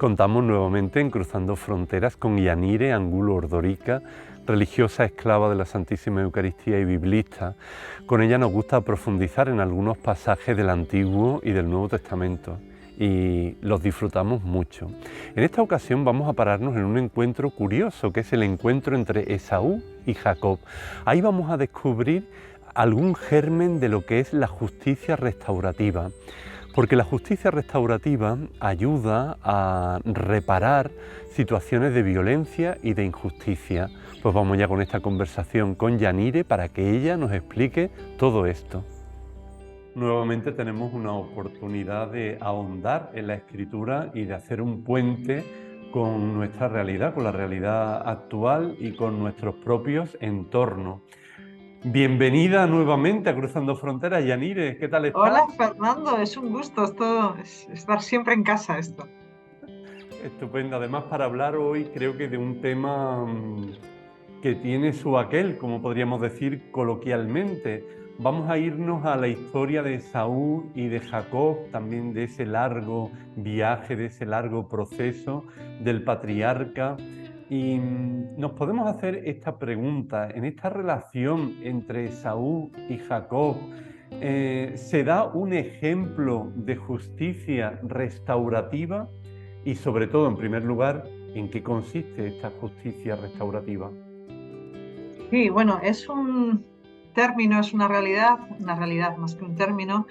Contamos nuevamente en Cruzando Fronteras con Yanire Angulo Ordorica, religiosa esclava de la Santísima Eucaristía y biblista. Con ella nos gusta profundizar en algunos pasajes del Antiguo y del Nuevo Testamento y los disfrutamos mucho. En esta ocasión vamos a pararnos en un encuentro curioso, que es el encuentro entre Esaú y Jacob. Ahí vamos a descubrir algún germen de lo que es la justicia restaurativa. Porque la justicia restaurativa ayuda a reparar situaciones de violencia y de injusticia. Pues vamos ya con esta conversación con Yanire para que ella nos explique todo esto. Nuevamente tenemos una oportunidad de ahondar en la Escritura y de hacer un puente con nuestra realidad, con la realidad actual y con nuestros propios entornos. Bienvenida nuevamente a Cruzando Fronteras, Yanire, ¿qué tal estás? Hola Fernando, es un gusto estar siempre en casa esto. Estupendo, además para hablar hoy creo que de un tema que tiene su aquel, como podríamos decir coloquialmente. Vamos a irnos a la historia de Esaú y de Jacob, también de ese largo viaje, de ese largo proceso del patriarca. Y nos podemos hacer esta pregunta, en esta relación entre Esaú y Jacob, ¿se da un ejemplo de justicia restaurativa? Y sobre todo, en primer lugar, ¿en qué consiste esta justicia restaurativa? Sí, bueno, es un término, es una realidad más que un término,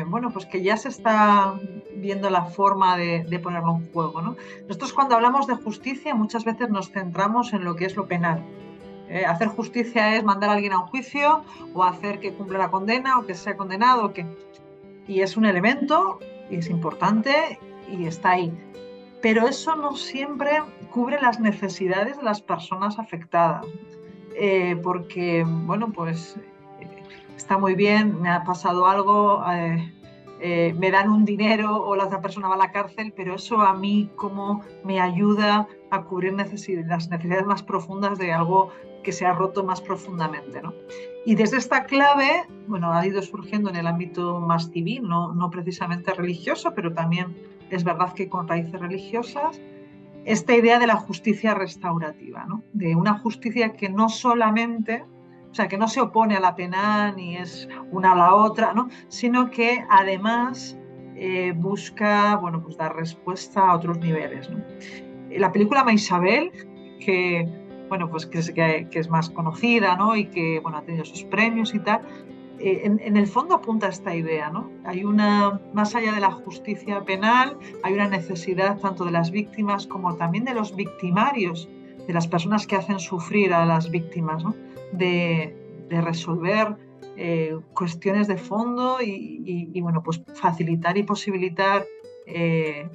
bueno, pues que ya se está viendo la forma de ponerlo en juego, ¿no? Nosotros cuando hablamos de justicia muchas veces nos centramos en lo que es lo penal. Hacer justicia es mandar a alguien a un juicio o hacer que cumpla la condena o que sea condenado, y es un elemento y es importante y está ahí. Pero eso no siempre cubre las necesidades de las personas afectadas, porque, bueno, pues está muy bien, me ha pasado algo, me dan un dinero o la otra persona va a la cárcel, pero eso a mí cómo me ayuda a cubrir las necesidades más profundas de algo que se ha roto más profundamente, ¿no? Y desde esta clave, bueno, ha ido surgiendo en el ámbito más civil, no precisamente religioso, pero también es verdad que con raíces religiosas, esta idea de la justicia restaurativa, ¿no? De una justicia que no solamente, o sea, que no se opone a la penal ni es una a la otra, ¿no? Sino que además busca, bueno, pues dar respuesta a otros niveles, ¿no? La película Maisabel, que, bueno, pues que es más conocida, ¿no? Y que, bueno, ha tenido sus premios y tal, en el fondo apunta a esta idea, ¿no? Hay una, más allá de la justicia penal, hay una necesidad tanto de las víctimas como también de los victimarios, de las personas que hacen sufrir a las víctimas, ¿no? De resolver cuestiones de fondo y, bueno, pues facilitar y posibilitar,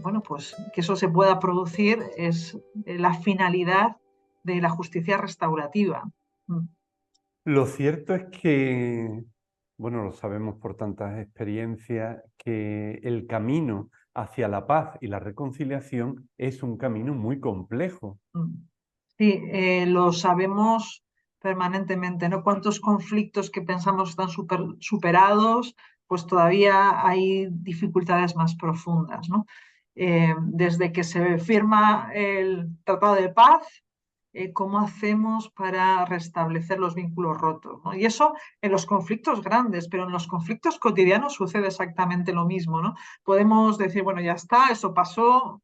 bueno, pues que eso se pueda producir es la finalidad de la justicia restaurativa. Mm. Lo cierto es que, bueno, lo sabemos por tantas experiencias, que el camino hacia la paz y la reconciliación es un camino muy complejo. Mm. Sí, lo sabemos permanentemente, ¿no? Cuántos conflictos que pensamos están superados, pues todavía hay dificultades más profundas, ¿no? Desde que se firma el Tratado de Paz, ¿cómo hacemos para restablecer los vínculos rotos, ¿no? Y eso en los conflictos grandes, pero en los conflictos cotidianos sucede exactamente lo mismo, ¿no? Podemos decir, bueno, ya está, eso pasó,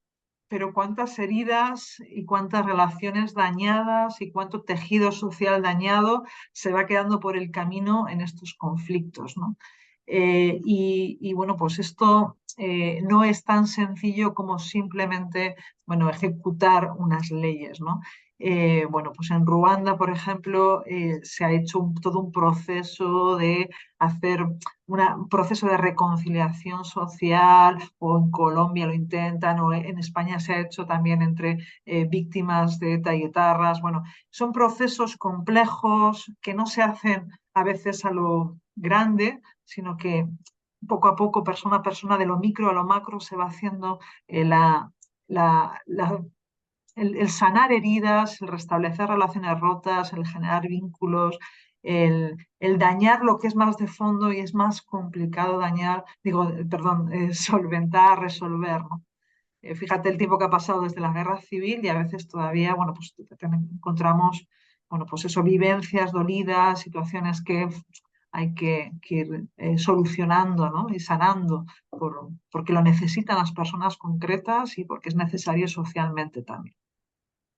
pero cuántas heridas y cuántas relaciones dañadas y cuánto tejido social dañado se va quedando por el camino en estos conflictos, ¿no? Bueno, pues esto no es tan sencillo como simplemente, bueno, ejecutar unas leyes, ¿no? Bueno, pues en Ruanda, por ejemplo, se ha hecho todo un proceso de hacer un proceso de reconciliación social, o en Colombia lo intentan, o en España se ha hecho también entre víctimas de ETA y etarras. Bueno, son procesos complejos que no se hacen a veces a lo grande, sino que poco a poco, persona a persona, de lo micro a lo macro, se va haciendo la, la el sanar heridas, el restablecer relaciones rotas, el generar vínculos, el dañar lo que es más de fondo y es más complicado dañar, digo, perdón, solventar, resolver, ¿no? Fíjate el tiempo que ha pasado desde la guerra civil y a veces todavía, bueno, pues encontramos, bueno, pues eso, vivencias dolidas, situaciones que hay que ir solucionando, ¿no? Y sanando porque lo necesitan las personas concretas y porque es necesario socialmente también.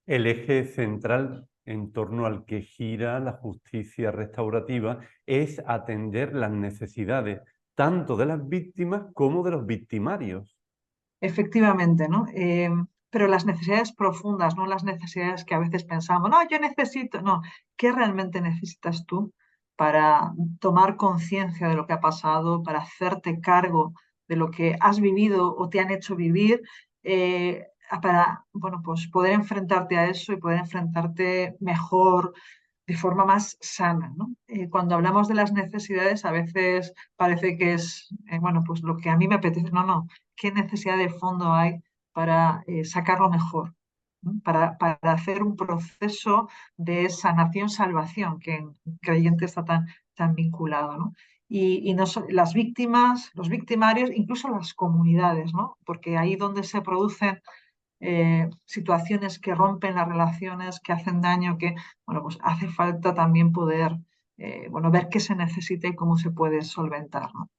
El eje central en torno al que gira la justicia restaurativa es atender las necesidades tanto de las víctimas como de los victimarios. Efectivamente, ¿no? Pero las necesidades profundas, no las necesidades que a veces pensamos, no, yo necesito, no, ¿qué realmente necesitas tú para tomar conciencia de lo que ha pasado, para hacerte cargo de lo que has vivido o te han hecho vivir, para, bueno, pues poder enfrentarte a eso y poder enfrentarte mejor, de forma más sana, ¿no? Cuando hablamos de las necesidades, a veces parece que es, bueno, pues lo que a mí me apetece. No, no. ¿Qué necesidad de fondo hay para sacarlo mejor? ¿No? Para hacer un proceso de sanación-salvación, que en creyente está tan vinculado, ¿no? Y no las víctimas, los victimarios, incluso las comunidades, ¿no? Porque ahí donde se producen situaciones que rompen las relaciones, que hacen daño, que, bueno, pues hace falta también poder, bueno, ver qué se necesita y cómo se puede solventar, ¿no?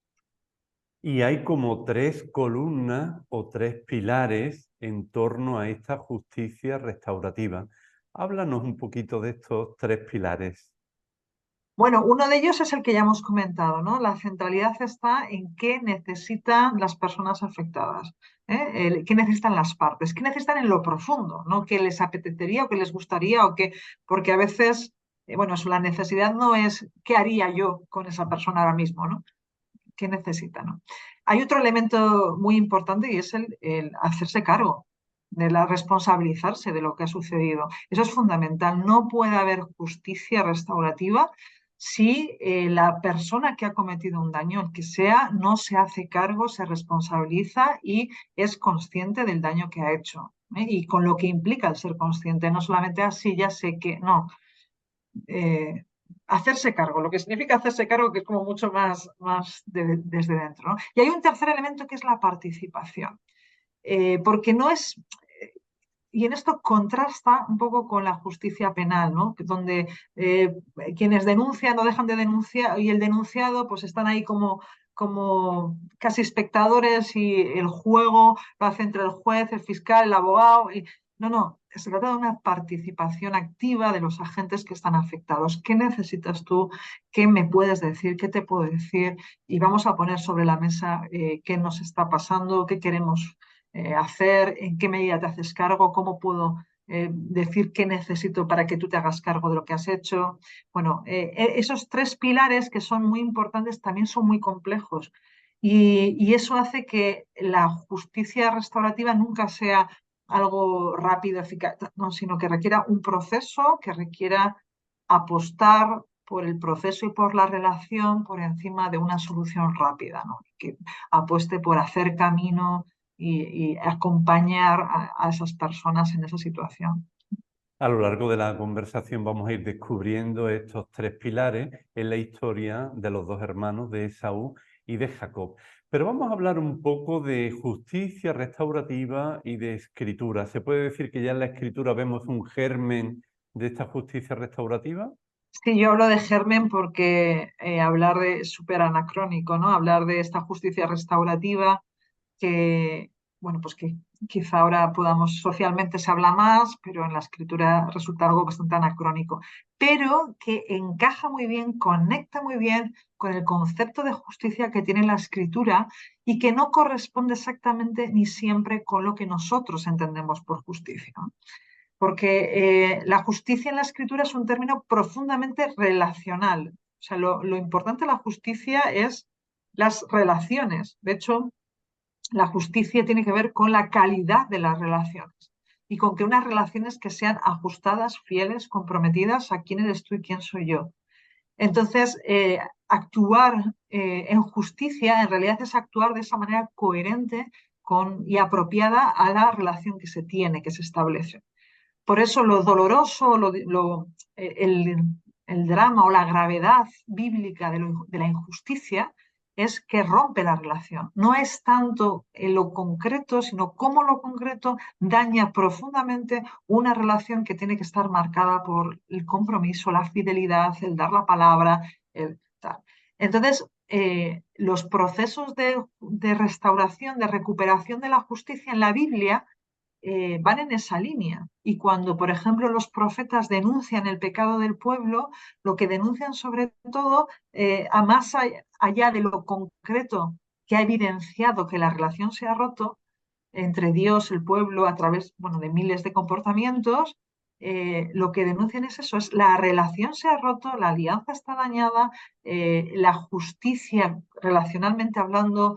Y hay como tres columnas o tres pilares en torno a esta justicia restaurativa. Háblanos un poquito de estos tres pilares. Bueno, uno de ellos es el que ya hemos comentado, ¿no? La centralidad está en qué necesitan las personas afectadas, ¿eh? Qué necesitan las partes, qué necesitan en lo profundo, ¿no? ¿Qué les apetecería o qué les gustaría o qué? Porque a veces, bueno, eso, la necesidad no es qué haría yo con esa persona ahora mismo, ¿no? ¿Qué necesita, ¿no? Hay otro elemento muy importante y es el hacerse cargo de la responsabilizarse de lo que ha sucedido. Eso es fundamental. No puede haber justicia restaurativa si la persona que ha cometido un daño, el que sea, no se hace cargo, se responsabiliza y es consciente del daño que ha hecho. Y con lo que implica el ser consciente, no solamente así, ya sé que, no, eh, hacerse cargo, lo que significa hacerse cargo, que es como mucho más desde dentro, ¿no? Y hay un tercer elemento que es la participación, porque no es, y en esto contrasta un poco con la justicia penal, ¿no? Donde quienes denuncian no dejan de denunciar y el denunciado pues están ahí como casi espectadores y el juego lo hace entre el juez, el fiscal, el abogado. No, no, se trata de una participación activa de los agentes que están afectados. ¿Qué necesitas tú? ¿Qué me puedes decir? ¿Qué te puedo decir? Y vamos a poner sobre la mesa qué nos está pasando, qué queremos hacer, en qué medida te haces cargo, cómo puedo decir qué necesito para que tú te hagas cargo de lo que has hecho. Bueno, esos tres pilares que son muy importantes también son muy complejos y eso hace que la justicia restaurativa nunca sea algo rápido, eficaz, no, sino que requiera un proceso, que requiera apostar por el proceso y por la relación por encima de una solución rápida, ¿no? Que apueste por hacer camino y acompañar a esas personas en esa situación. A lo largo de la conversación vamos a ir descubriendo estos tres pilares en la historia de los dos hermanos de Esaú y de Jacob. Pero vamos a hablar un poco de justicia restaurativa y de escritura. ¿Se puede decir que ya en la escritura vemos un germen de esta justicia restaurativa? Sí, yo hablo de germen porque hablar de súper anacrónico, ¿no? Hablar de esta justicia restaurativa que, bueno, pues que quizá ahora podamos, socialmente se habla más, pero en la escritura resulta algo bastante anacrónico, pero que encaja muy bien, conecta muy bien con el concepto de justicia que tiene la escritura y que no corresponde exactamente ni siempre con lo que nosotros entendemos por justicia, ¿no? Porque la justicia en la escritura es un término profundamente relacional. O sea, lo importante de la justicia es las relaciones. De hecho, la justicia tiene que ver con la calidad de las relaciones y con que unas relaciones que sean ajustadas, fieles, comprometidas a quién eres tú y quién soy yo. Entonces, actuar en justicia en realidad es actuar de esa manera coherente y apropiada a la relación que se tiene, que se establece. Por eso lo doloroso, el drama o la gravedad bíblica de la injusticia es que rompe la relación. No es tanto en lo concreto, sino cómo lo concreto daña profundamente una relación que tiene que estar marcada por el compromiso, la fidelidad, el dar la palabra, el tal. Entonces, los procesos de restauración, de recuperación de la justicia en la Biblia van en esa línea. Y cuando, por ejemplo, los profetas denuncian el pecado del pueblo, lo que denuncian sobre todo, a más allá de lo concreto que ha evidenciado que la relación se ha roto entre Dios, el pueblo, a través, bueno, de miles de comportamientos, lo que denuncian es eso, es la relación se ha roto, la alianza está dañada, la justicia, relacionalmente hablando,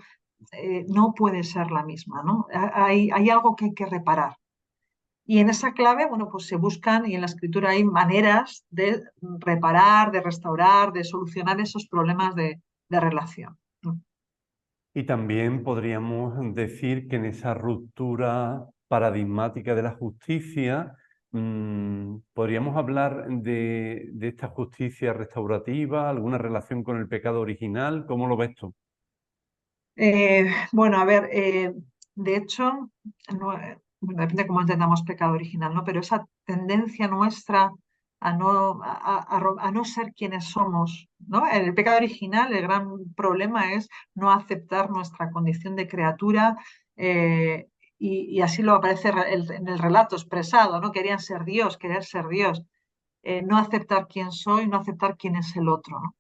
no puede ser la misma, ¿no? Hay algo que hay que reparar. Y en esa clave, bueno, pues se buscan, y en la escritura hay maneras de reparar, de restaurar, de solucionar esos problemas de relación. Y también podríamos decir que en esa ruptura paradigmática de la justicia, podríamos hablar de esta justicia restaurativa, alguna relación con el pecado original. ¿Cómo lo ves tú? Bueno, a ver, de hecho, bueno, depende de cómo entendamos pecado original, ¿no? Pero esa tendencia nuestra a no ser quienes somos, ¿no? El pecado original, el gran problema es no aceptar nuestra condición de criatura, y así lo aparece en el relato expresado, ¿no? Querían ser Dios, querer ser Dios, no aceptar quién soy, no aceptar quién es el otro, ¿no?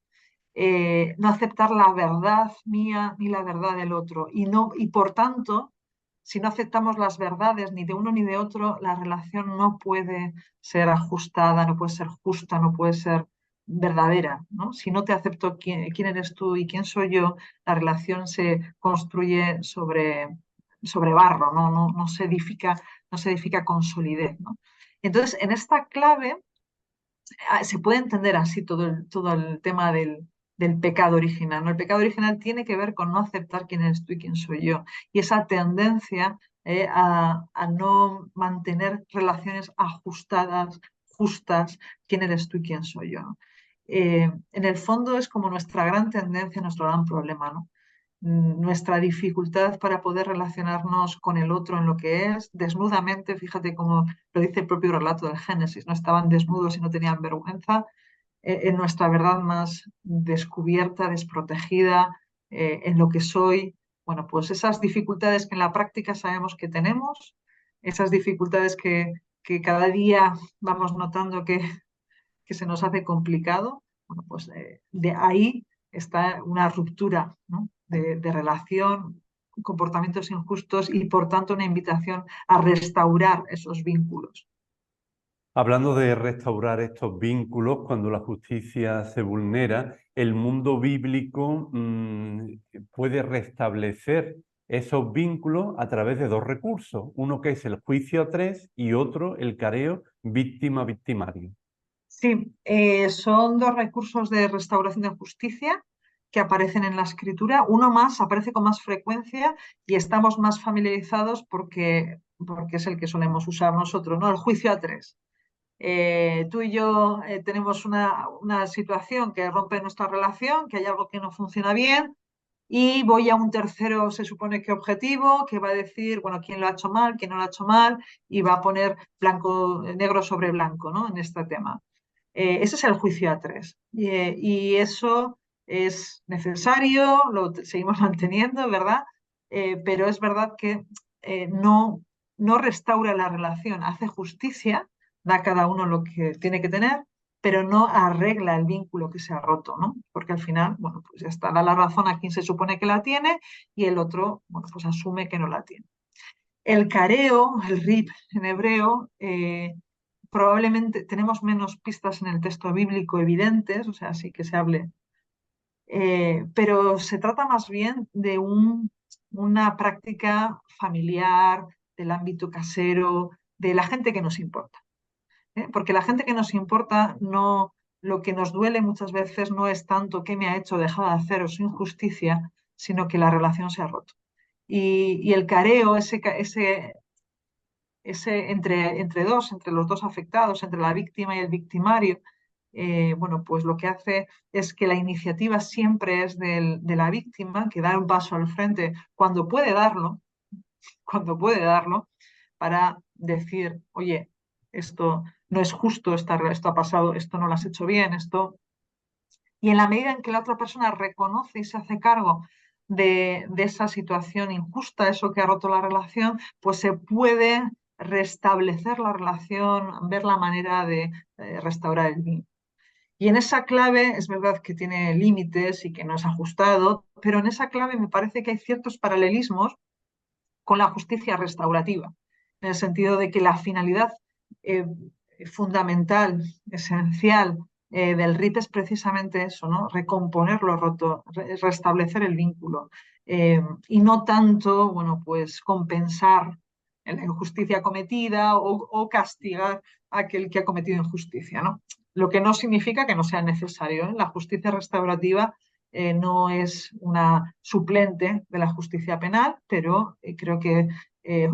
No aceptar la verdad mía ni la verdad del otro. Y por tanto, si no aceptamos las verdades ni de uno ni de otro, la relación no puede ser ajustada, no puede ser justa, no puede ser verdadera, ¿no? Si no te acepto quién eres tú y quién soy yo, la relación se construye sobre barro, no se edifica, no se edifica con solidez, ¿no? Entonces, en esta clave se puede entender así todo el tema del pecado original, ¿no? El pecado original tiene que ver con no aceptar quién eres tú y quién soy yo. Y esa tendencia a no mantener relaciones ajustadas, justas, quién eres tú y quién soy yo, ¿no? En el fondo es como nuestra gran tendencia, nuestro gran problema, ¿no? Nuestra dificultad para poder relacionarnos con el otro en lo que es desnudamente, fíjate cómo lo dice el propio relato del Génesis, no estaban desnudos y no tenían vergüenza, en nuestra verdad más descubierta, desprotegida, en lo que soy. Bueno, pues esas dificultades que en la práctica sabemos que tenemos, esas dificultades que cada día vamos notando que se nos hace complicado, bueno, pues de ahí está una ruptura, ¿no? de relación, comportamientos injustos y por tanto una invitación a restaurar esos vínculos. Hablando de restaurar estos vínculos, cuando la justicia se vulnera, el mundo bíblico puede restablecer esos vínculos a través de dos recursos, uno que es el juicio a tres y otro el careo víctima-victimario. Sí, son dos recursos de restauración de justicia que aparecen en la escritura. Uno más aparece con más frecuencia y estamos más familiarizados porque es el que solemos usar nosotros, ¿no? El juicio a tres. Tú y yo tenemos una situación que rompe nuestra relación, que hay algo que no funciona bien, y voy a un tercero, se supone que objetivo, que va a decir, bueno, quién lo ha hecho mal, quién no lo ha hecho mal, y va a poner negro sobre blanco, ¿no? En este tema. Ese es el juicio a tres. Y eso es necesario, seguimos manteniendo, ¿verdad? Pero es verdad que no restaura la relación, hace justicia, da a cada uno lo que tiene que tener, pero no arregla el vínculo que se ha roto, ¿no? Porque al final, bueno, pues ya está, da la razón a quien se supone que la tiene y el otro, bueno, pues asume que no la tiene. El careo, el rib en hebreo, probablemente tenemos menos pistas en el texto bíblico evidentes, o sea, sí que se hable, pero se trata más bien de una práctica familiar, del ámbito casero, de la gente que nos importa. Porque la gente que nos importa, no, lo que nos duele muchas veces no es tanto qué me ha hecho dejar de hacer o su injusticia, sino que la relación se ha roto. Y el careo, entre los dos afectados, entre la víctima y el victimario, bueno, pues lo que hace es que la iniciativa siempre es de la víctima, que da un paso al frente cuando puede darlo, para decir, oye, esto no es justo, esto ha pasado, esto no lo has hecho bien, esto... Y en la medida en que la otra persona reconoce y se hace cargo de esa situación injusta, eso que ha roto la relación, pues se puede restablecer la relación, ver la manera de restaurar el vínculo. Y en esa clave es verdad que tiene límites y que no es ajustado, pero en esa clave me parece que hay ciertos paralelismos con la justicia restaurativa, en el sentido de que la finalidad eh, fundamental, esencial del RIT es precisamente eso, ¿no? Recomponer lo roto, restablecer el vínculo y no tanto, bueno, pues compensar la injusticia cometida o castigar a aquel que ha cometido injusticia, ¿no? Lo que no significa que no sea necesario, ¿eh? La justicia restaurativa no es una suplente de la justicia penal, pero creo que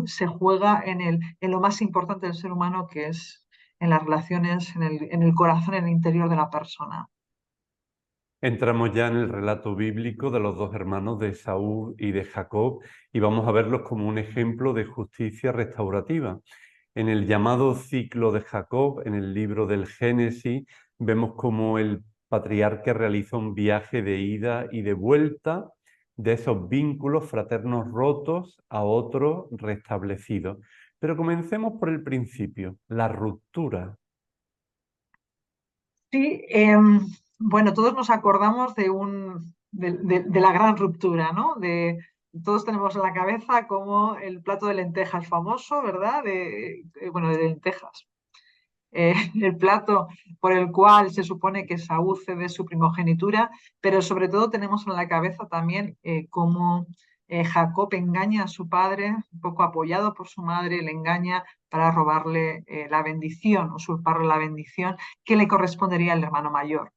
se juega en lo más importante del ser humano, que es en las relaciones, en el corazón, en el interior de la persona. Entramos ya en el relato bíblico de los dos hermanos de Esaú y de Jacob y vamos a verlos como un ejemplo de justicia restaurativa. En el llamado ciclo de Jacob, en el libro del Génesis, vemos cómo el patriarca realiza un viaje de ida y de vuelta de esos vínculos fraternos rotos a otros restablecidos. Pero comencemos por el principio, la ruptura. Sí, bueno, todos nos acordamos de la gran ruptura, ¿no? Todos tenemos en la cabeza como el plato de lentejas famoso, ¿verdad? Bueno, de lentejas. El plato por el cual se supone que Saúl cede su primogenitura, pero sobre todo tenemos en la cabeza también cómo Jacob engaña a su padre, un poco apoyado por su madre, le engaña para robarle la bendición, usurparle la bendición que le correspondería al hermano mayor.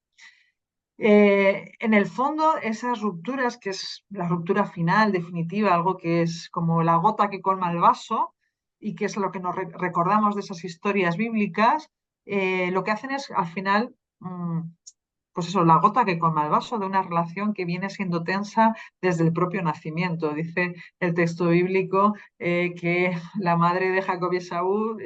En el fondo, esas rupturas, que es la ruptura final, definitiva, algo que es como la gota que colma el vaso y que es lo que nos recordamos de esas historias bíblicas, lo que hacen es al final, pues eso, la gota que colma el vaso de una relación que viene siendo tensa desde el propio nacimiento. Dice el texto bíblico que la madre de Jacob y Esaú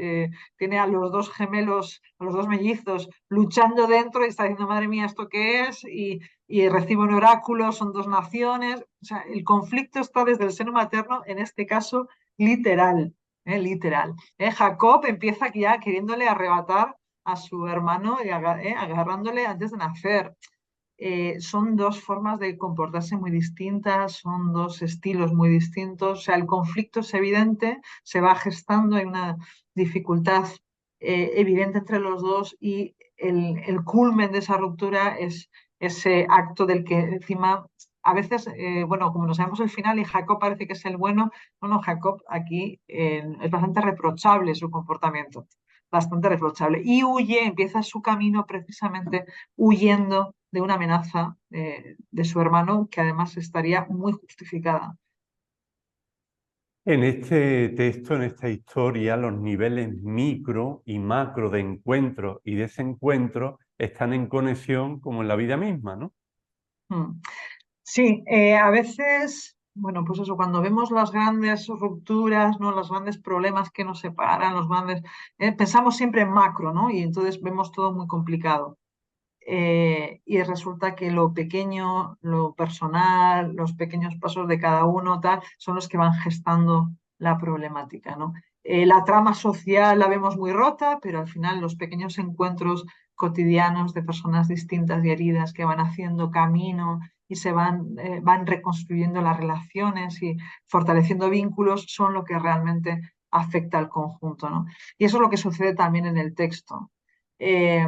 tiene a los dos gemelos, a los dos mellizos, luchando dentro y está diciendo, madre mía, ¿esto qué es? Y recibe un oráculo, son dos naciones. O sea, el conflicto está desde el seno materno, en este caso, literal. Literal. Jacob empieza ya queriéndole arrebatar a su hermano y agarrándole antes de nacer. Son dos formas de comportarse muy distintas, son dos estilos muy distintos. O sea, el conflicto es evidente, se va gestando, hay una dificultad evidente entre los dos y el culmen de esa ruptura es ese acto del que encima a veces, bueno, como no sabemos el final y Jacob parece que es el bueno, no, Jacob aquí es bastante reprochable su comportamiento, bastante reprochable. Y huye, empieza su camino precisamente huyendo de una amenaza de su hermano que además estaría muy justificada. En este texto, en esta historia, los niveles micro y macro de encuentro y desencuentro están en conexión como en la vida misma, ¿no? Mm. Sí, a veces, bueno, pues eso, cuando vemos las grandes rupturas, ¿no? Los grandes problemas que nos separan, los grandes, pensamos siempre en macro, ¿no? Y entonces vemos todo muy complicado. Y resulta que lo pequeño, lo personal, los pequeños pasos de cada uno, tal, son los que van gestando la problemática, ¿no? La trama social la vemos muy rota, pero al final los pequeños encuentros cotidianos de personas distintas y heridas que van haciendo camino y van reconstruyendo las relaciones y fortaleciendo vínculos son lo que realmente afecta al conjunto, ¿no? Y eso es lo que sucede también en el texto. Eh,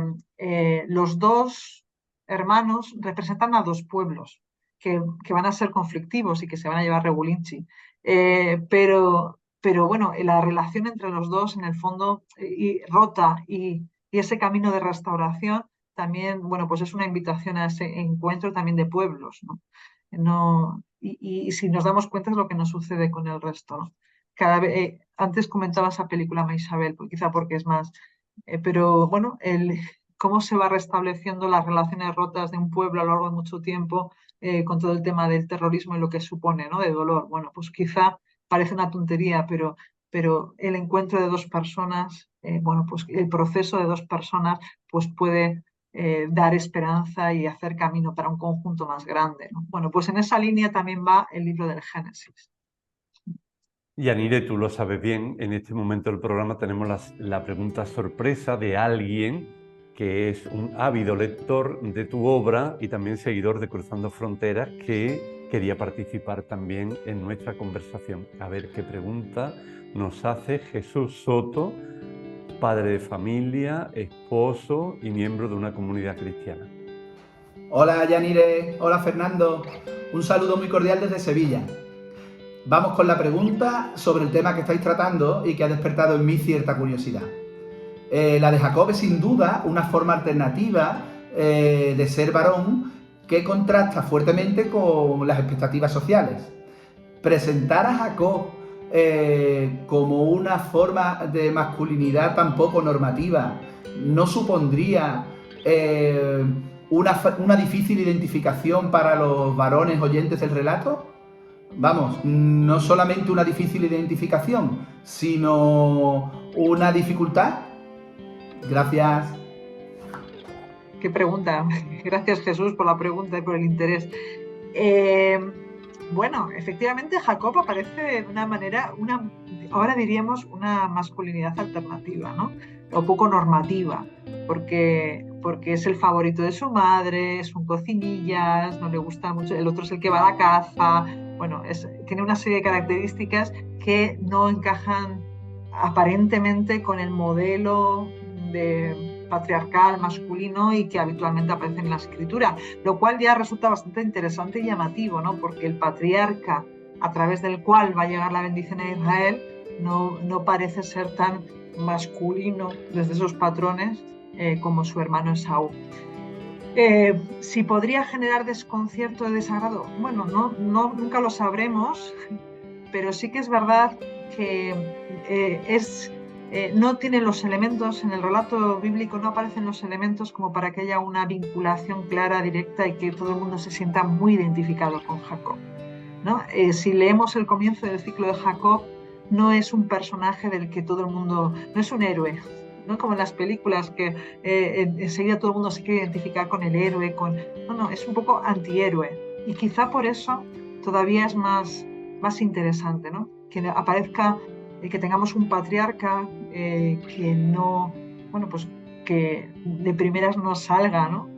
los dos hermanos representan a dos pueblos que van a ser conflictivos y que se van a llevar regulinchi. Pero bueno, la relación entre los dos, en el fondo, rota y ese camino de restauración también, bueno, pues es una invitación a ese encuentro también de pueblos, ¿no? Y si nos damos cuenta es lo que nos sucede con el resto, ¿no? Antes comentaba esa película, Ma Isabel, pues quizá porque es más pero bueno, cómo se va restableciendo las relaciones rotas de un pueblo a lo largo de mucho tiempo con todo el tema del terrorismo y lo que supone, ¿no? De dolor. Bueno, pues quizá parece una tontería, pero el encuentro de dos personas, bueno, pues el proceso de dos personas, pues puede dar esperanza y hacer camino para un conjunto más grande, ¿no? Bueno, pues en esa línea también va el libro del Génesis. Yanire, tú lo sabes bien, en este momento del programa tenemos la pregunta sorpresa de alguien que es un ávido lector de tu obra y también seguidor de Cruzando Fronteras, que quería participar también en nuestra conversación. A ver qué pregunta nos hace Jesús Soto, padre de familia, esposo y miembro de una comunidad cristiana. Hola Yanire, hola Fernando, un saludo muy cordial desde Sevilla. Vamos con la pregunta sobre el tema que estáis tratando y que ha despertado en mí cierta curiosidad. La de Jacob es sin duda una forma alternativa de ser varón que contrasta fuertemente con las expectativas sociales. Presentar a Jacob como una forma de masculinidad tan poco normativa no supondría una difícil identificación para los varones oyentes del relato. Vamos, no solamente una difícil identificación, sino una dificultad. Gracias. Qué pregunta. Gracias, Jesús, por la pregunta y por el interés. Bueno, efectivamente Jacob aparece de una manera, ahora diríamos una masculinidad alternativa, ¿no? O poco normativa, porque es el favorito de su madre, es un cocinillas, no le gusta mucho, el otro es el que va a la caza, bueno, tiene una serie de características que no encajan aparentemente con el modelo de patriarcal masculino y que habitualmente aparece en la escritura, lo cual ya resulta bastante interesante y llamativo, ¿no? Porque el patriarca a través del cual va a llegar la bendición a Israel no parece ser tan masculino desde esos patrones como su hermano Esaú. Si podría generar desconcierto o desagrado, bueno, nunca lo sabremos, pero sí que es verdad que no tiene los elementos, en el relato bíblico no aparecen los elementos como para que haya una vinculación clara, directa y que todo el mundo se sienta muy identificado con Jacob, ¿no? Si leemos el comienzo del ciclo de Jacob, no es un personaje del que todo el mundo, no es un héroe, no como en las películas que enseguida todo el mundo se quiere identificar con el héroe, no, es un poco antihéroe y quizá por eso todavía es más interesante, ¿no? Que aparezca, que tengamos un patriarca que no, bueno, pues que de primeras no salga, ¿no?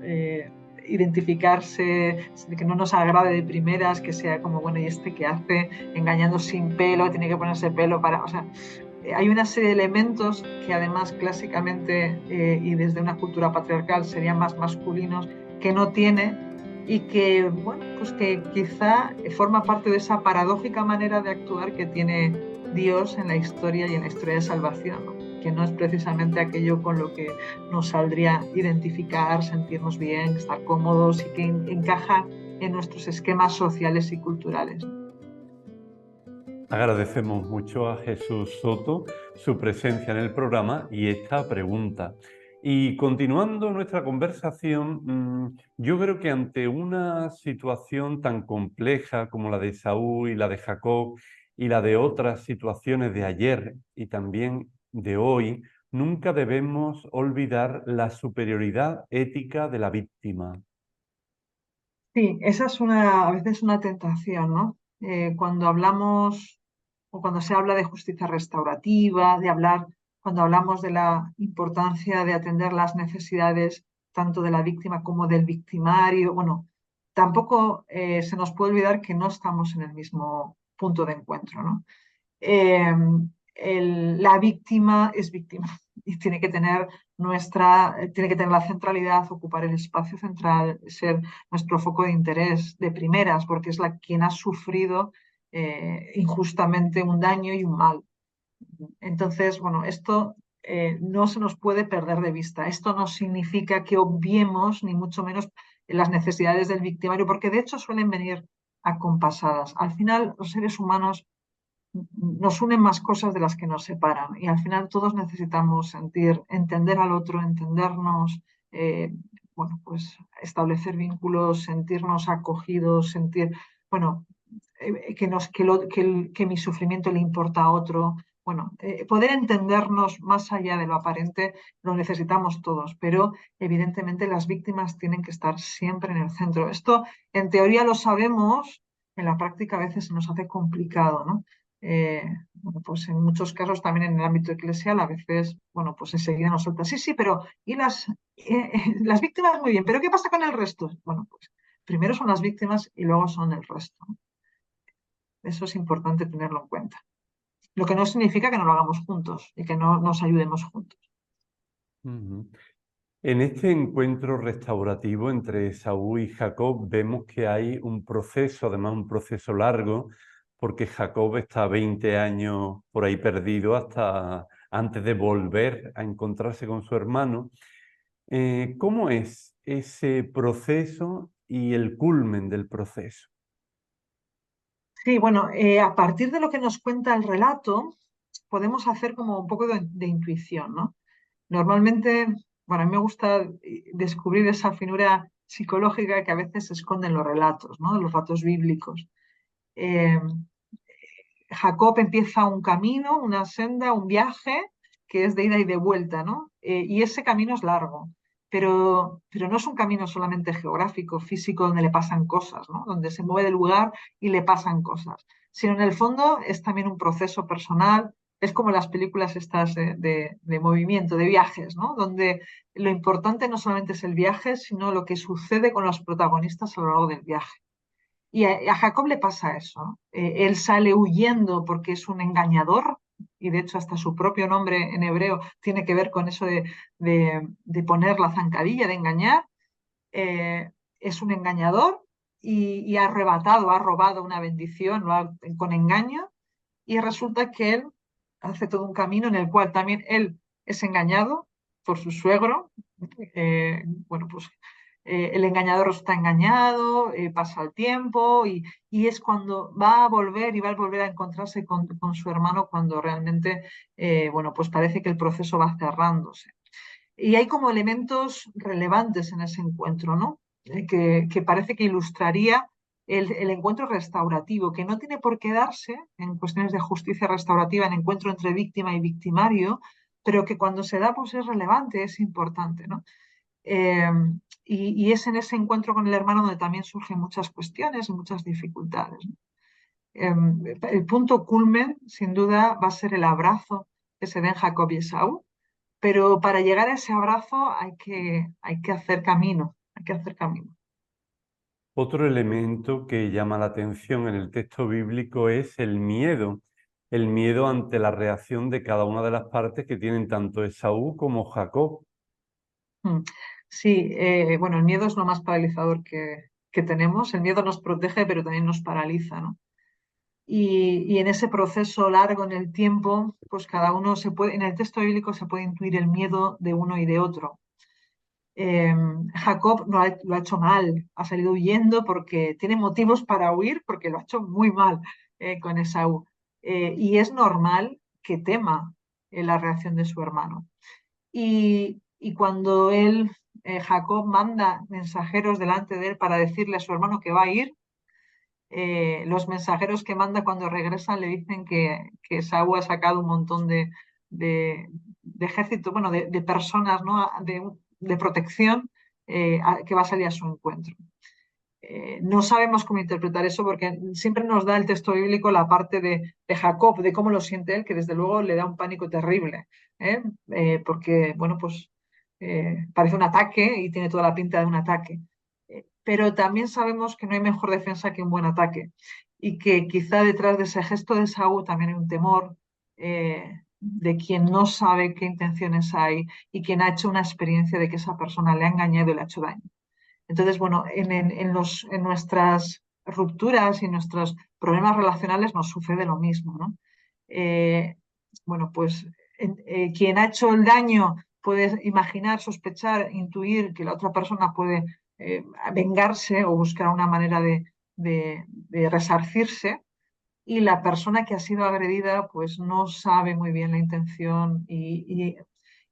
Identificarse, que no nos agrade de primeras, que sea como, bueno, ¿y este qué hace? Engañando sin pelo, tiene que ponerse pelo para... O sea, hay una serie de elementos que además clásicamente y desde una cultura patriarcal serían más masculinos, que no tiene y que, bueno, pues que quizá forma parte de esa paradójica manera de actuar que tiene Dios en la historia y en la historia de salvación, ¿no? Que no es precisamente aquello con lo que nos saldría identificar, sentirnos bien, estar cómodos y que encaja en nuestros esquemas sociales y culturales. Agradecemos mucho a Jesús Soto su presencia en el programa y esta pregunta. Y continuando nuestra conversación, yo creo que ante una situación tan compleja como la de Saúl y la de Jacob y la de otras situaciones de ayer y también de hoy, nunca debemos olvidar la superioridad ética de la víctima. Sí, esa es a veces una tentación, ¿no? Cuando hablamos o cuando se habla de justicia restaurativa, cuando hablamos de la importancia de atender las necesidades tanto de la víctima como del victimario, bueno, tampoco se nos puede olvidar que no estamos en el mismo punto de encuentro, ¿no? Eh, la víctima es víctima y tiene que tener la centralidad, ocupar el espacio central, ser nuestro foco de interés de primeras, porque es quien ha sufrido injustamente un daño y un mal. Entonces, bueno, esto no se nos puede perder de vista. Esto no significa que obviemos, ni mucho menos, las necesidades del victimario, porque de hecho suelen venir acompasadas. Al final, los seres humanos nos unen más cosas de las que nos separan y al final todos necesitamos entender al otro, entendernos eh, bueno, pues establecer vínculos, sentirnos acogidos, sentir, bueno, que mi sufrimiento le importa a otro. Bueno, poder entendernos más allá de lo aparente lo necesitamos todos, pero evidentemente las víctimas tienen que estar siempre en el centro. Esto en teoría lo sabemos, en la práctica a veces se nos hace complicado, ¿no? Bueno, pues en muchos casos también en el ámbito eclesial a veces, bueno, pues enseguida nos suelta, sí, sí, pero ¿y las víctimas? Muy bien, pero ¿qué pasa con el resto? Bueno, pues primero son las víctimas y luego son el resto. Eso es importante tenerlo en cuenta. Lo que no significa que no lo hagamos juntos y que no nos ayudemos juntos. Ujú. En este encuentro restaurativo entre Esaú y Jacob vemos que hay un proceso, además un proceso largo, porque Jacob está 20 años por ahí perdido hasta antes de volver a encontrarse con su hermano. ¿Cómo es ese proceso y el culmen del proceso? Sí, bueno, a partir de lo que nos cuenta el relato, podemos hacer como un poco de intuición, ¿no? Normalmente, bueno, a mí me gusta descubrir esa finura psicológica que a veces se esconde en los relatos, ¿no? En los relatos bíblicos. Eh, Jacob empieza un camino, una senda, un viaje que es de ida y de vuelta, ¿no? Y ese camino es largo, pero no es un camino solamente geográfico, físico, donde le pasan cosas, ¿no? Donde se mueve de lugar y le pasan cosas, sino en el fondo es también un proceso personal, es como las películas estas de movimiento, de viajes, ¿no? Donde lo importante no solamente es el viaje, sino lo que sucede con los protagonistas a lo largo del viaje. Y a Jacob le pasa eso, ¿no? Él sale huyendo porque es un engañador, y de hecho hasta su propio nombre en hebreo tiene que ver con eso de poner la zancadilla, de engañar. Es un engañador y ha arrebatado, ha robado una bendición con engaño, y resulta que él hace todo un camino en el cual también él es engañado por su suegro. Bueno, pues el engañador está engañado, pasa el tiempo y es cuando va a volver y va a volver a encontrarse con su hermano cuando realmente, bueno, pues parece que el proceso va cerrándose. Y hay como elementos relevantes en ese encuentro, ¿no? Que parece que ilustraría el encuentro restaurativo, que no tiene por qué darse en cuestiones de justicia restaurativa, en encuentro entre víctima y victimario, pero que cuando se da, pues es relevante, es importante, ¿no? Eh, y es en ese encuentro con el hermano donde también surgen muchas cuestiones y muchas dificultades, ¿no? El punto culmen, sin duda, va a ser el abrazo que se den Jacob y Esaú, pero para llegar a ese abrazo hay que hacer camino, hay que hacer camino. Otro elemento que llama la atención en el texto bíblico es el miedo ante la reacción de cada una de las partes que tienen tanto Esaú como Jacob. Mm. Sí, bueno, el miedo es lo más paralizador que tenemos. El miedo nos protege, pero también nos paraliza, ¿no? Y en ese proceso largo en el tiempo, pues cada uno se puede, en el texto bíblico se puede intuir el miedo de uno y de otro. Eh, Jacob lo ha hecho mal, ha salido huyendo porque tiene motivos para huir, porque lo ha hecho muy mal con Esaú. Y es normal que tema la reacción de su hermano. Y cuando Jacob, manda mensajeros delante de él para decirle a su hermano que va a ir, los mensajeros que manda cuando regresan le dicen que Esaú ha sacado un montón de, de ejército, bueno, de personas, ¿no? De protección, que va a salir a su encuentro. No sabemos cómo interpretar eso porque siempre nos da el texto bíblico la parte de Jacob, de cómo lo siente él, que desde luego le da un pánico terrible, ¿eh? Porque, bueno, pues parece un ataque y tiene toda la pinta de un ataque. Pero también sabemos que no hay mejor defensa que un buen ataque y que quizá detrás de ese gesto de Saúl también hay un temor de quien no sabe qué intenciones hay y quien ha hecho una experiencia de que esa persona le ha engañado y le ha hecho daño. Entonces, bueno, en nuestras rupturas y nuestros problemas relacionales nos sucede lo mismo, ¿no? Eh, bueno, pues quien ha hecho el daño puede imaginar, sospechar, intuir que la otra persona puede vengarse o buscar una manera de resarcirse, y la persona que ha sido agredida pues no sabe muy bien la intención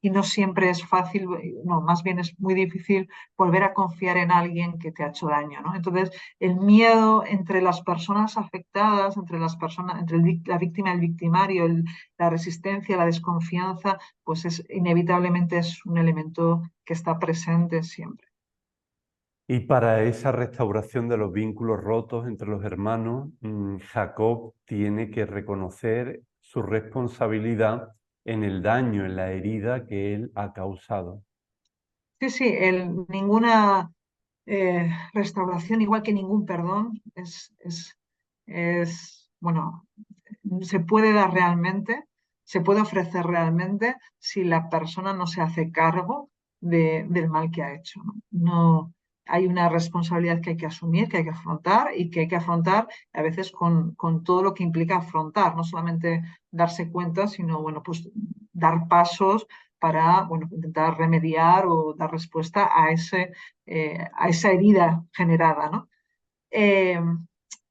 y no siempre es fácil, no, más bien es muy difícil volver a confiar en alguien que te ha hecho daño, ¿no? Entonces, el miedo entre las personas afectadas, entre las personas, la víctima y el victimario, la resistencia, la desconfianza, pues inevitablemente es un elemento que está presente siempre. Y para esa restauración de los vínculos rotos entre los hermanos, Jacob tiene que reconocer su responsabilidad en el daño, en la herida que él ha causado. Sí, sí, ninguna restauración, igual que ningún perdón, bueno, se puede dar realmente, se puede ofrecer realmente si la persona no se hace cargo del mal que ha hecho, ¿no? No, hay una responsabilidad que hay que asumir, que hay que afrontar y que hay que afrontar a veces con todo lo que implica afrontar, no solamente darse cuenta, sino bueno, pues dar pasos para bueno, intentar remediar o dar respuesta a esa herida generada, ¿no? Eh,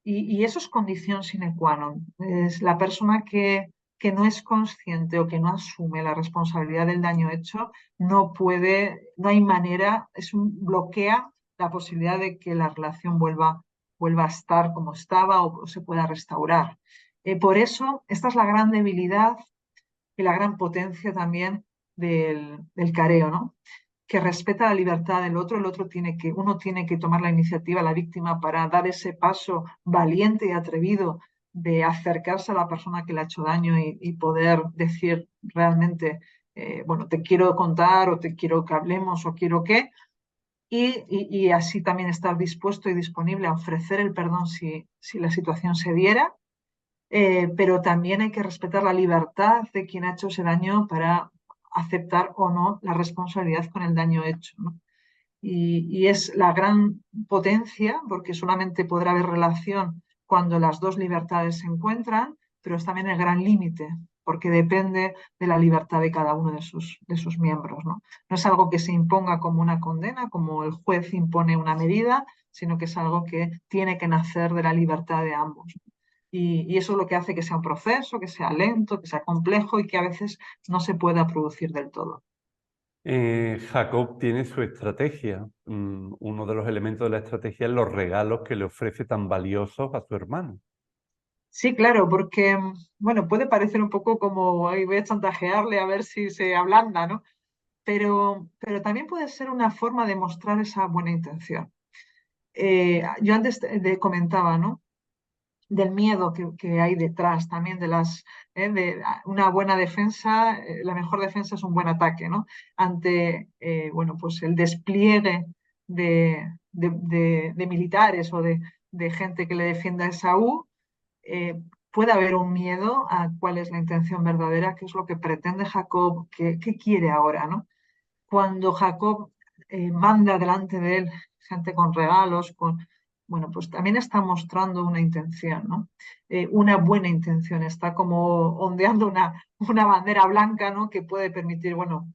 y eso es condición sine qua non. Es la persona que no es consciente o que no asume la responsabilidad del daño hecho, no puede, no hay manera, bloquea la posibilidad de que la relación vuelva a estar como estaba o se pueda restaurar. Por eso, esta es la gran debilidad y la gran potencia también del careo, ¿no? Que respeta la libertad del otro, uno tiene que tomar la iniciativa, la víctima, para dar ese paso valiente y atrevido de acercarse a la persona que le ha hecho daño y poder decir realmente, bueno, te quiero contar o te quiero que hablemos o quiero que, y así también estar dispuesto y disponible a ofrecer el perdón si la situación se diera, pero también hay que respetar la libertad de quien ha hecho ese daño para aceptar o no la responsabilidad con el daño hecho, ¿no? Y es la gran potencia, porque solamente podrá haber relación cuando las dos libertades se encuentran, pero es también el gran límite, porque depende de la libertad de cada uno de sus miembros, ¿no? No es algo que se imponga como una condena, como el juez impone una medida, sino que es algo que tiene que nacer de la libertad de ambos. Y eso es lo que hace que sea un proceso, que sea lento, que sea complejo y que a veces no se pueda producir del todo. Jacob tiene su estrategia. Uno de los elementos de la estrategia es los regalos que le ofrece tan valiosos a su hermano. Sí, claro, porque, bueno, puede parecer un poco como, "Ay, voy a chantajearle a ver si se ablanda, ¿no? Pero también puede ser una forma de mostrar esa buena intención. Yo antes comentaba, ¿no? Del miedo que hay detrás también de una buena defensa, la mejor defensa es un buen ataque, ¿no? Ante, bueno, pues el despliegue de militares o de gente que le defienda a Esaú, puede haber un miedo a cuál es la intención verdadera, qué es lo que pretende Jacob, qué quiere ahora, ¿no? Cuando Jacob manda delante de él gente con regalos, bueno, pues también está mostrando una intención, ¿no? Una buena intención, está como ondeando una bandera blanca, ¿no? Que puede permitir, bueno,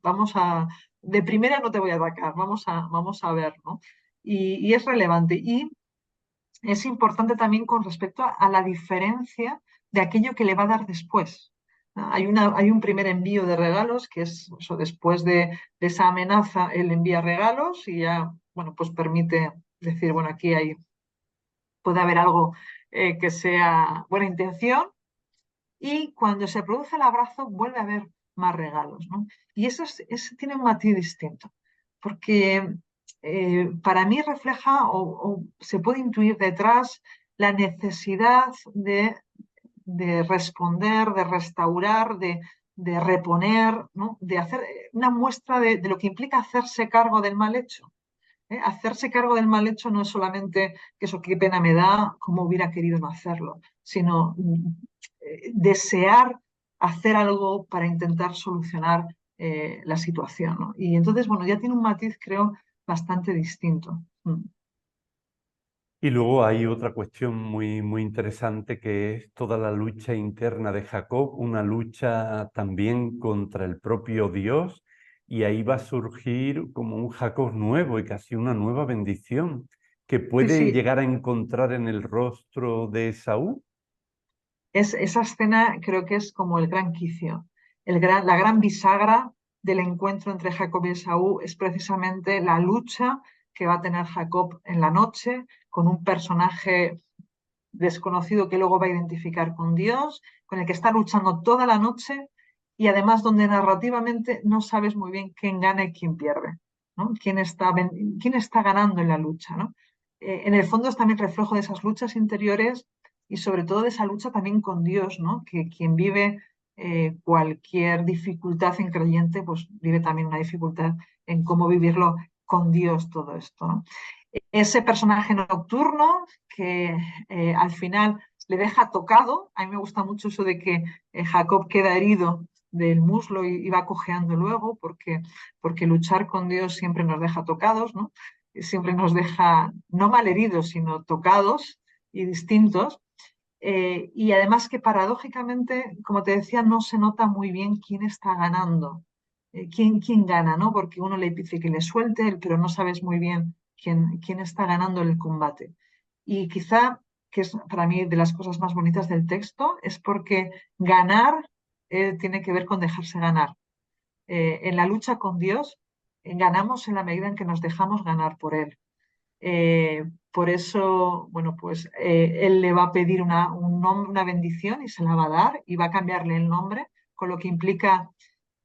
de primera no te voy a atacar, vamos a ver, ¿no? Y es relevante. Y es importante también con respecto a la diferencia de aquello que le va a dar después. Hay un primer envío de regalos, que es eso, después de esa amenaza, él envía regalos y ya, bueno, pues permite decir, bueno, puede haber algo que sea buena intención, y cuando se produce el abrazo vuelve a haber más regalos, ¿no? Y eso tiene un matiz distinto, porque para mí refleja o se puede intuir detrás la necesidad de responder, de restaurar, de reponer, ¿no? De hacer una muestra de lo que implica hacerse cargo del mal hecho. Hacerse cargo del mal hecho no es solamente que eso qué pena me da, cómo hubiera querido no hacerlo, sino desear hacer algo para intentar solucionar la situación, ¿no? Y entonces, bueno, ya tiene un matiz, creo, bastante distinto. Y luego hay otra cuestión muy, muy interesante que es toda la lucha interna de Jacob, una lucha también contra el propio Dios, y ahí va a surgir como un Jacob nuevo y casi una nueva bendición que Sí, puede sí, llegar a encontrar en el rostro de Esaú. esa escena creo que es como el gran quicio, la gran bisagra del encuentro entre Jacob y Esaú es precisamente la lucha que va a tener Jacob en la noche con un personaje desconocido que luego va a identificar con Dios, con el que está luchando toda la noche y además donde narrativamente no sabes muy bien quién gana y quién pierde, ¿no? Quién está ganando en la lucha, ¿no? En el fondo es también reflejo de esas luchas interiores y sobre todo de esa lucha también con Dios, ¿no? Que quien vive cualquier dificultad en creyente, pues vive también una dificultad en cómo vivirlo con Dios todo esto, ¿no? Ese personaje nocturno que al final le deja tocado. A mí me gusta mucho eso de que Jacob queda herido del muslo y va cojeando luego, porque luchar con Dios siempre nos deja tocados, ¿no? Siempre nos deja no malheridos, sino tocados y distintos. Y además que paradójicamente, como te decía, no se nota muy bien quién está ganando, quién gana, ¿no? Porque uno le dice que le suelte, pero no sabes muy bien quién está ganando el combate. Y quizá, que es para mí de las cosas más bonitas del texto, es porque ganar tiene que ver con dejarse ganar. En la lucha con Dios, ganamos en la medida en que nos dejamos ganar por Él. Por eso, bueno, pues él le va a pedir una bendición y se la va a dar y va a cambiarle el nombre, con lo que implica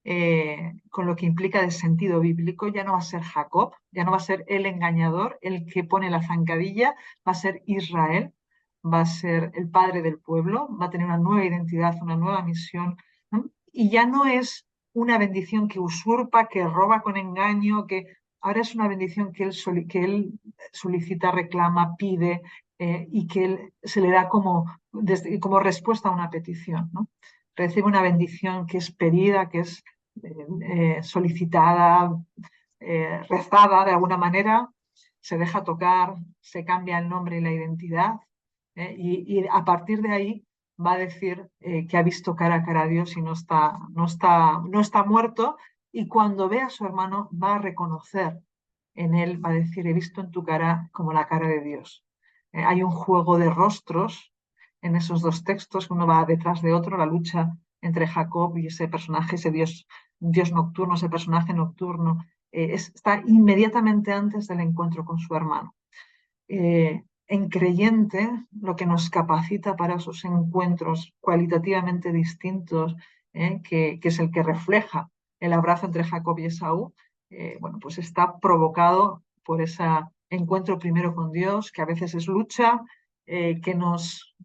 de sentido bíblico. Ya no va a ser Jacob, ya no va a ser el engañador, el que pone la zancadilla, va a ser Israel, va a ser el padre del pueblo, va a tener una nueva identidad, una nueva misión, ¿no? Y ya no es una bendición que usurpa, que roba con engaño, que ahora es una bendición que él solicita, reclama, pide y que él, se le da como respuesta a una petición, ¿no? Recibe una bendición que es pedida, que es solicitada, rezada de alguna manera, se deja tocar, se cambia el nombre y la identidad, y a partir de ahí va a decir que ha visto cara a cara a Dios y no está muerto, y cuando ve a su hermano va a reconocer en él, va a decir, he visto en tu cara como la cara de Dios. Hay un juego de rostros en esos dos textos, uno va detrás de otro, la lucha entre Jacob y ese personaje, ese Dios nocturno, ese personaje nocturno, está inmediatamente antes del encuentro con su hermano. En creyente, lo que nos capacita para esos encuentros cualitativamente distintos, que es el que refleja el abrazo entre Jacob y Esaú, bueno, pues está provocado por ese encuentro primero con Dios, que a veces es lucha, que nos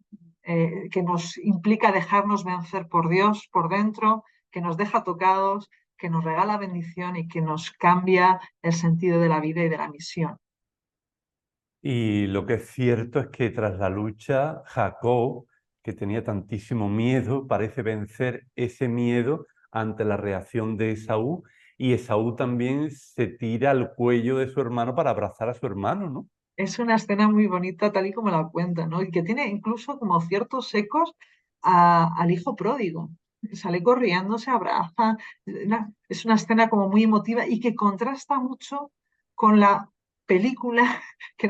implica dejarnos vencer por Dios por dentro, que nos deja tocados, que nos regala bendición y que nos cambia el sentido de la vida y de la misión. Y lo que es cierto es que tras la lucha, Jacob, que tenía tantísimo miedo, parece vencer ese miedo ante la reacción de Esaú, y Esaú también se tira al cuello de su hermano para abrazar a su hermano, ¿no? Es una escena muy bonita, tal y como la cuenta, ¿no? Y que tiene incluso como ciertos ecos al hijo pródigo. Sale corriendo, se abraza. Es una escena como muy emotiva y que contrasta mucho con la película que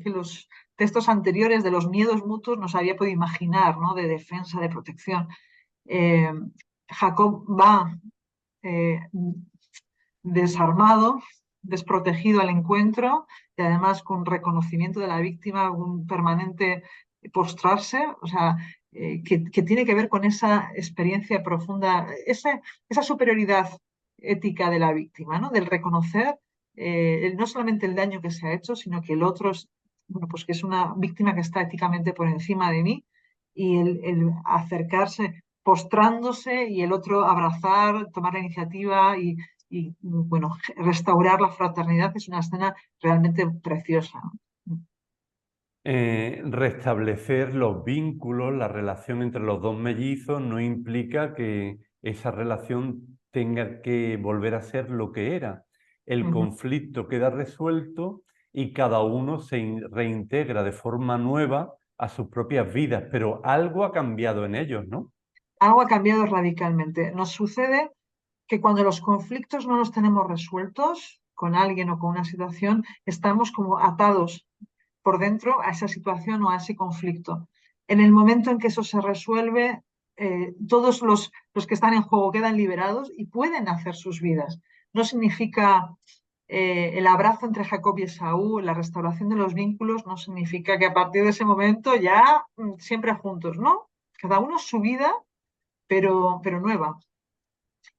los textos anteriores de los miedos mutuos nos había podido imaginar, ¿no? De defensa, de protección. Eh, Jacob va eh, desarmado, desprotegido al encuentro y además con reconocimiento de la víctima, un permanente postrarse, o sea, que tiene que ver con esa experiencia profunda, esa superioridad ética de la víctima, ¿no? Del reconocer no solamente el daño que se ha hecho, sino que el otro es, bueno, pues que es una víctima que está éticamente por encima de mí, y el acercarse postrándose y el otro abrazar, tomar la iniciativa y bueno, restaurar la fraternidad es una escena realmente preciosa. Restablecer los vínculos, la relación entre los dos mellizos, no implica que esa relación tenga que volver a ser lo que era. El conflicto queda resuelto y cada uno se reintegra de forma nueva a sus propias vidas, pero algo ha cambiado en ellos, ¿no? Algo ha cambiado radicalmente. Nos sucede que cuando los conflictos no los tenemos resueltos con alguien o con una situación, estamos como atados por dentro a esa situación o a ese conflicto. En el momento en que eso se resuelve, todos los que están en juego quedan liberados y pueden hacer sus vidas. No significa el abrazo entre Jacob y Esaú, la restauración de los vínculos, no significa que a partir de ese momento ya siempre juntos, ¿no? Cada uno su vida, pero nueva.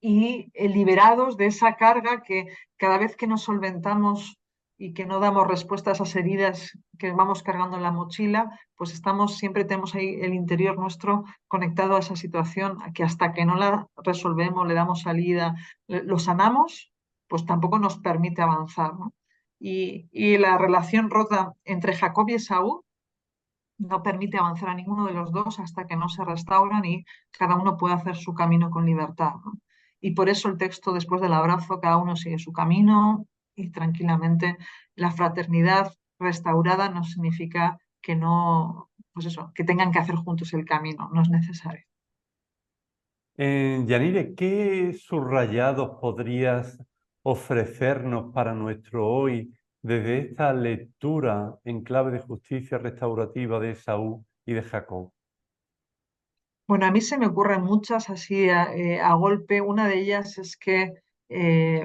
Y liberados de esa carga que cada vez que nos solventamos y que no damos respuesta a esas heridas que vamos cargando en la mochila, pues siempre tenemos ahí el interior nuestro conectado a esa situación, que hasta que no la resolvemos, le damos salida, lo sanamos, pues tampoco nos permite avanzar, ¿no? Y la relación rota entre Jacob y Esaú no permite avanzar a ninguno de los dos hasta que no se restauran y cada uno puede hacer su camino con libertad, ¿no? Y por eso el texto, después del abrazo, cada uno sigue su camino y tranquilamente. La fraternidad restaurada no significa que no, pues eso, que tengan que hacer juntos el camino, no es necesario. Yanire, ¿qué subrayados podrías ofrecernos para nuestro hoy desde esta lectura en clave de justicia restaurativa de Esaú y de Jacob? Bueno, a mí se me ocurren muchas así a golpe. Una de ellas es que,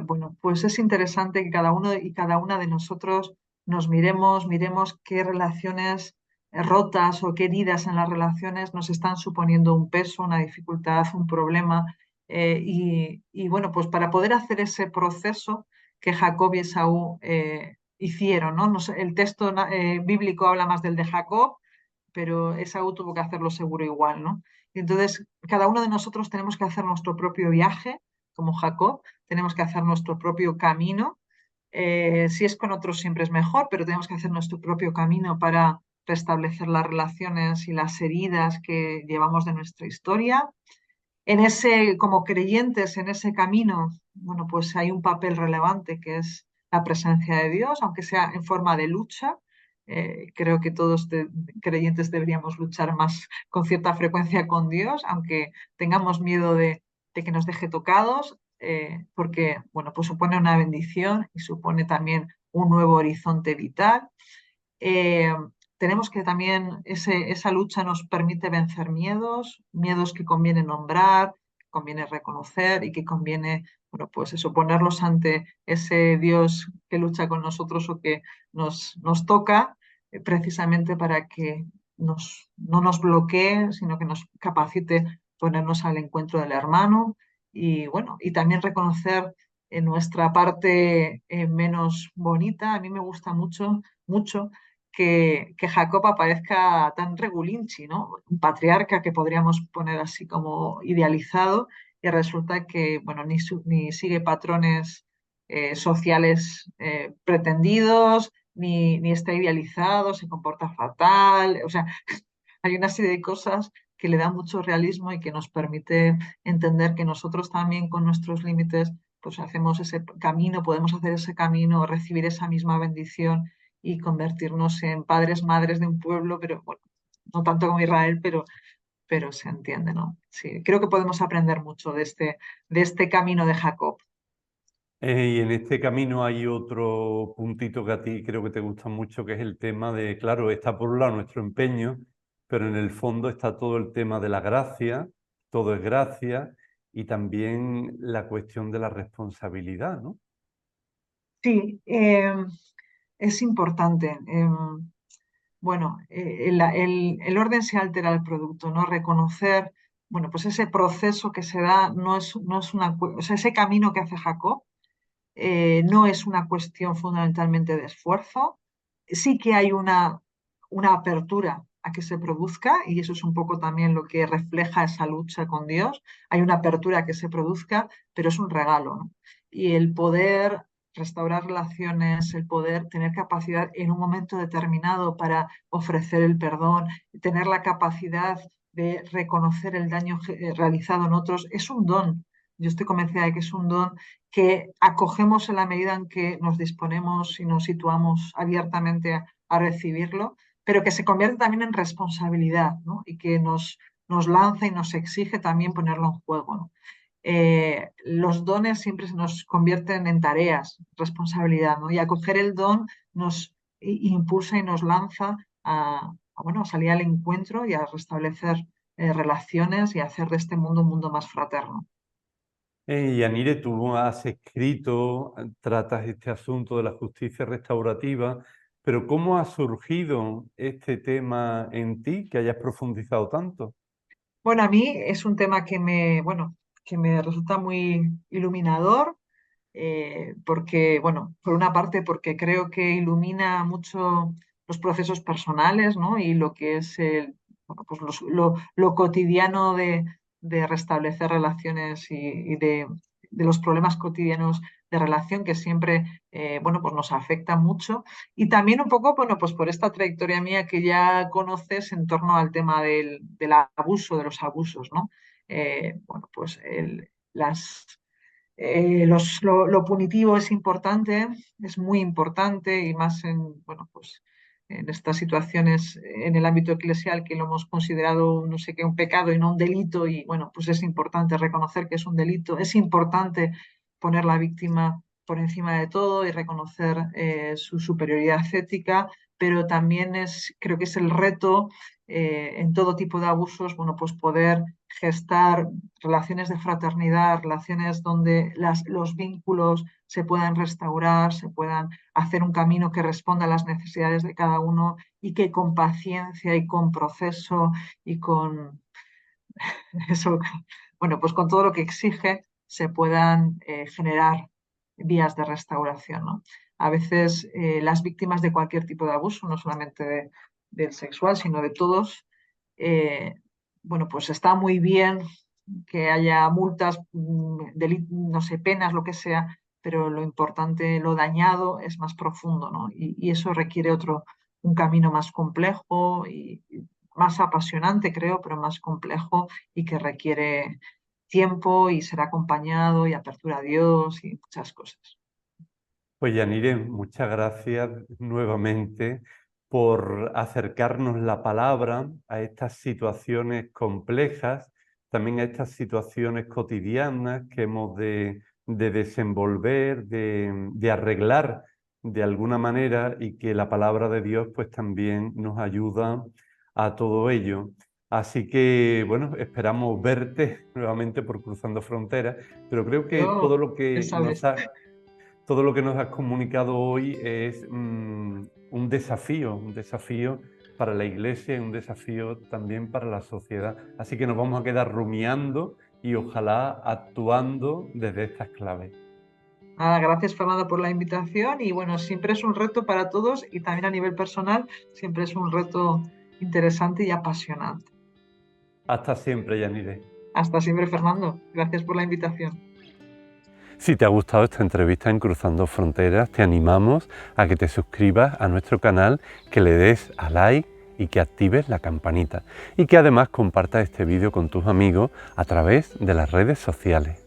bueno, pues es interesante que cada uno y cada una de nosotros nos miremos qué relaciones rotas o qué heridas en las relaciones nos están suponiendo un peso, una dificultad, un problema. Y bueno, pues para poder hacer ese proceso que Jacob y Esaú hicieron, ¿no? El texto bíblico habla más del de Jacob, pero Esaú tuvo que hacerlo seguro igual, ¿no? Y entonces, cada uno de nosotros tenemos que hacer nuestro propio viaje, como Jacob, tenemos que hacer nuestro propio camino. Si es con otros siempre es mejor, pero tenemos que hacer nuestro propio camino para restablecer las relaciones y las heridas que llevamos de nuestra historia. Como creyentes, en ese camino, bueno, pues hay un papel relevante que es la presencia de Dios, aunque sea en forma de lucha. Creo que todos creyentes deberíamos luchar más con cierta frecuencia con Dios, aunque tengamos miedo de que nos deje tocados, porque, bueno, pues supone una bendición y supone también un nuevo horizonte vital. Eh, Tenemos que también, esa lucha nos permite vencer miedos que conviene nombrar, que conviene reconocer y que conviene, bueno, pues eso, ponerlos ante ese Dios que lucha con nosotros o que nos toca, precisamente para que no nos bloquee, sino que nos capacite ponernos al encuentro del hermano y, bueno, y también reconocer en nuestra parte menos bonita. A mí me gusta mucho que Jacob aparezca tan regulinchi, ¿no? Un patriarca que podríamos poner así como idealizado y resulta que, bueno, ni sigue patrones sociales pretendidos, ni está idealizado, se comporta fatal, o sea, hay una serie de cosas que le dan mucho realismo y que nos permite entender que nosotros también con nuestros límites pues hacemos ese camino, podemos hacer ese camino, recibir esa misma bendición y convertirnos en padres, madres de un pueblo, pero bueno, no tanto como Israel, pero se entiende, ¿no? Sí, creo que podemos aprender mucho de este camino de Jacob. Y en este camino hay otro puntito que a ti creo que te gusta mucho, que es el tema de, claro, está por un lado nuestro empeño, pero en el fondo está todo el tema de la gracia, todo es gracia, y también la cuestión de la responsabilidad, ¿no? Sí, es importante. Bueno, el orden se altera al producto, ¿no? Reconocer, bueno, pues ese proceso que se da no es o sea, ese camino que hace Jacob no es una cuestión fundamentalmente de esfuerzo. Sí que hay una apertura a que se produzca y eso es un poco también lo que refleja esa lucha con Dios. Hay una apertura a que se produzca, pero es un regalo, ¿no? Y el poder restaurar relaciones, el poder tener capacidad en un momento determinado para ofrecer el perdón, tener la capacidad de reconocer el daño realizado en otros, es un don. Yo estoy convencida de que es un don que acogemos en la medida en que nos disponemos y nos situamos abiertamente a recibirlo, pero que se convierte también en responsabilidad, ¿no? Y que nos lanza y nos exige también ponerlo en juego, ¿no? Los dones siempre se nos convierten en tareas, responsabilidad, ¿no? Y acoger el don nos impulsa y nos lanza bueno, a salir al encuentro y a restablecer relaciones y hacer de este mundo un mundo más fraterno. Yanire, tú has escrito, tratas este asunto de la justicia restaurativa, pero ¿cómo ha surgido este tema en ti, que hayas profundizado tanto? Bueno, a mí es un tema que me resulta muy iluminador, porque, bueno, por una parte porque creo que ilumina mucho los procesos personales, ¿no? Y lo que es bueno, pues lo cotidiano de restablecer relaciones y de los problemas cotidianos de relación que siempre, bueno, pues nos afecta mucho. Y también un poco, bueno, pues por esta trayectoria mía que ya conoces en torno al tema del abuso, de los abusos, ¿no? Bueno, pues lo punitivo es importante, es muy importante y más en, bueno, pues, en estas situaciones en el ámbito eclesial que lo hemos considerado, no sé qué, un pecado y no un delito y bueno, pues es importante reconocer que es un delito, es importante poner la víctima por encima de todo y reconocer su superioridad ética, pero también creo que es el reto en todo tipo de abusos, bueno, pues poder gestar relaciones de fraternidad, relaciones donde los vínculos se puedan restaurar, se puedan hacer un camino que responda a las necesidades de cada uno y que con paciencia y con proceso y con eso, bueno, pues con todo lo que exige se puedan generar vías de restauración, ¿no? A veces las víctimas de cualquier tipo de abuso, no solamente del sexual, sino de todos, eh, bueno, pues está muy bien que haya multas, no sé, penas, lo que sea, pero lo importante, lo dañado es más profundo, ¿no? Y eso requiere un camino más complejo y más apasionante, creo, pero más complejo y que requiere tiempo y ser acompañado y apertura a Dios y muchas cosas. Pues Yanire, muchas gracias nuevamente por acercarnos la palabra a estas situaciones complejas, también a estas situaciones cotidianas que hemos de desenvolver, de arreglar de alguna manera y que la palabra de Dios pues también nos ayuda a todo ello. Así que, bueno, esperamos verte nuevamente por Cruzando Fronteras, pero creo que Yo, ya sabes. todo lo que nos has comunicado hoy es un desafío para la Iglesia y un desafío también para la sociedad. Así que nos vamos a quedar rumiando y ojalá actuando desde estas claves. Nada, gracias Fernando por la invitación y bueno, siempre es un reto para todos y también a nivel personal, siempre es un reto interesante y apasionante. Hasta siempre, Yanire. Hasta siempre, Fernando. Gracias por la invitación. Si te ha gustado esta entrevista en Cruzando Fronteras, te animamos a que te suscribas a nuestro canal, que le des a like y que actives la campanita. Y que además compartas este vídeo con tus amigos a través de las redes sociales.